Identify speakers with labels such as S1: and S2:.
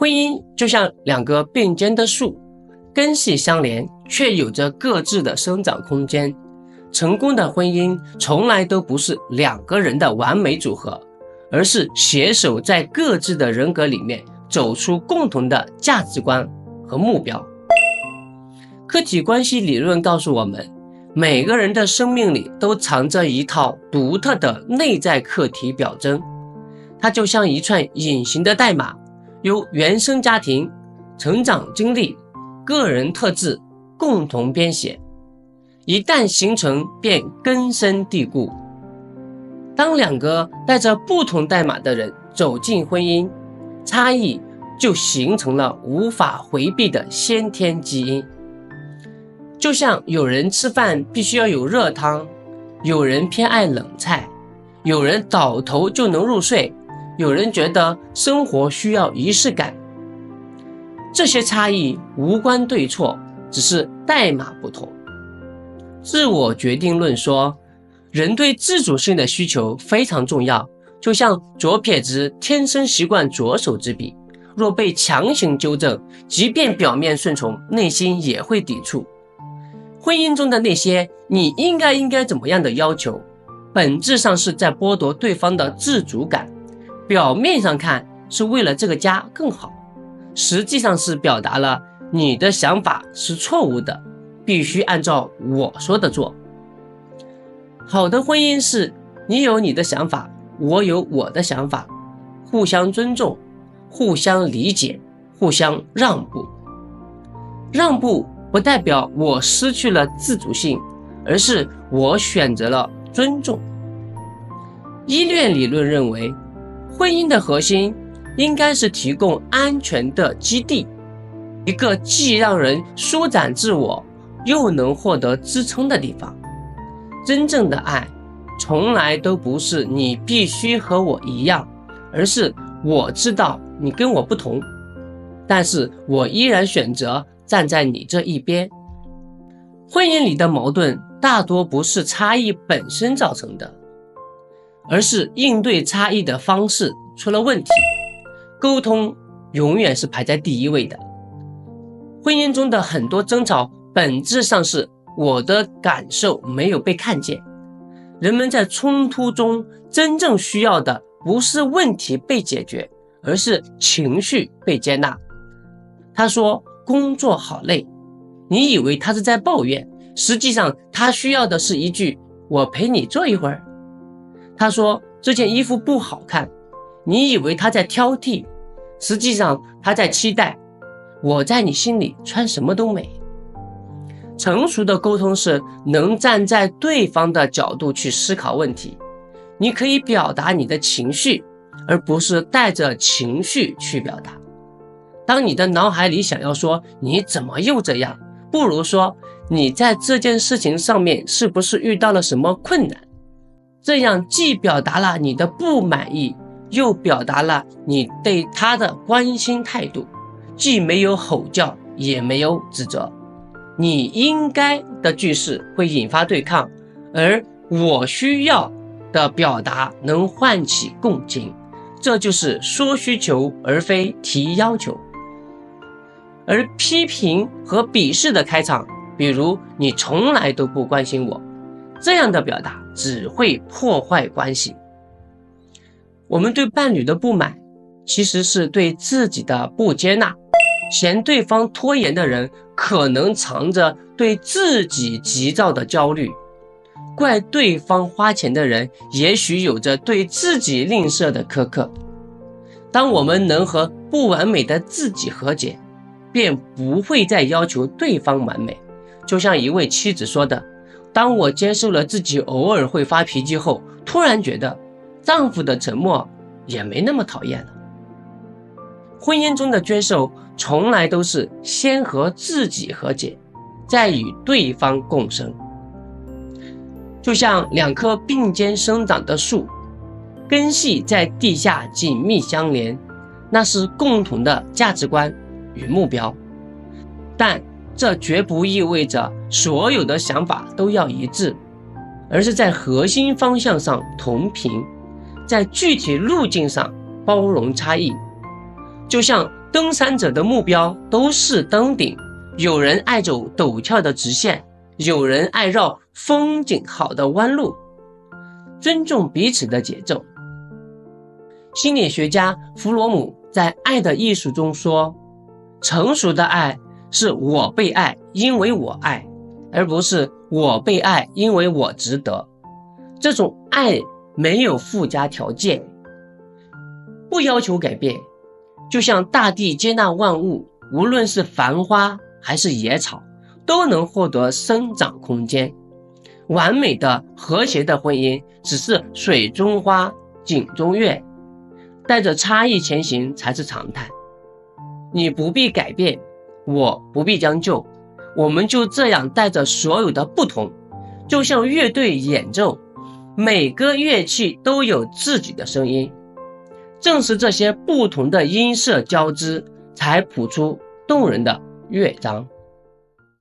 S1: 婚姻就像两个并肩的树，根系相连，却有着各自的生长空间。成功的婚姻从来都不是两个人的完美组合，而是携手在各自的人格里面走出共同的价值观和目标。客体关系理论告诉我们，每个人的生命里都藏着一套独特的内在课题表征，它就像一串隐形的代码，由原生家庭、成长经历、个人特质共同编写，一旦形成便根深蒂固。当两个带着不同代码的人走进婚姻，差异就形成了无法回避的先天基因。就像有人吃饭必须要有热汤，有人偏爱冷菜，有人倒头就能入睡，有人觉得生活需要仪式感。这些差异无关对错，只是代码不同。自我决定论说，人对自主性的需求非常重要，就像左撇子天生习惯左手执笔，若被强行纠正，即便表面顺从，内心也会抵触。婚姻中的那些你应该怎么样的要求，本质上是在剥夺对方的自主感，表面上看是为了这个家更好，实际上是表达了你的想法是错误的，必须按照我说的做。好的婚姻是你有你的想法，我有我的想法，互相尊重，互相理解，互相让步。让步不代表我失去了自主性，而是我选择了尊重。依恋理论认为，婚姻的核心应该是提供安全的基地，一个既让人舒展自我，又能获得支撑的地方。真正的爱，从来都不是你必须和我一样，而是我知道你跟我不同，但是我依然选择站在你这一边。婚姻里的矛盾大多不是差异本身造成的，而是应对差异的方式出了问题。沟通永远是排在第一位的。婚姻中的很多争吵本质上是我的感受没有被看见。人们在冲突中真正需要的不是问题被解决，而是情绪被接纳。他说工作好累，你以为他是在抱怨，实际上他需要的是一句我陪你坐一会儿。他说这件衣服不好看，你以为他在挑剔，实际上他在期待我在你心里穿什么都美。成熟的沟通是能站在对方的角度去思考问题，你可以表达你的情绪，而不是带着情绪去表达。当你的脑海里想要说你怎么又这样，不如说你在这件事情上面是不是遇到了什么困难，这样既表达了你的不满意，又表达了你对他的关心态度，既没有吼叫，也没有指责。你应该的句式会引发对抗，而我需要的表达能唤起共情，这就是说需求而非提要求。而批评和鄙视的开场，比如你从来都不关心我，这样的表达只会破坏关系。我们对伴侣的不满，其实是对自己的不接纳。嫌对方拖延的人，可能藏着对自己急躁的焦虑；怪对方花钱的人，也许有着对自己吝啬的苛刻。当我们能和不完美的自己和解，便不会再要求对方完美。就像一位妻子说的，当我接受了自己偶尔会发脾气后，突然觉得丈夫的沉默也没那么讨厌了。婚姻中的接受从来都是先和自己和解，再与对方共生。就像两棵并肩生长的树，根系在地下紧密相连，那是共同的价值观与目标。但这绝不意味着所有的想法都要一致，而是在核心方向上同频，在具体路径上包容差异。就像登山者的目标都是登顶，有人爱走陡峭的直线，有人爱绕风景好的弯路，尊重彼此的节奏。心理学家弗罗姆在《爱的艺术》中说，成熟的爱是我被爱，因为我爱，而不是我被爱，因为我值得。这种爱没有附加条件，不要求改变，就像大地接纳万物，无论是繁花还是野草，都能获得生长空间。完美的和谐的婚姻只是水中花井中月，带着差异前行才是常态。你不必改变，我不必将就，我们就这样带着所有的不同，就像乐队演奏，每个乐器都有自己的声音，正是这些不同的音色交织，才谱出动人的乐章。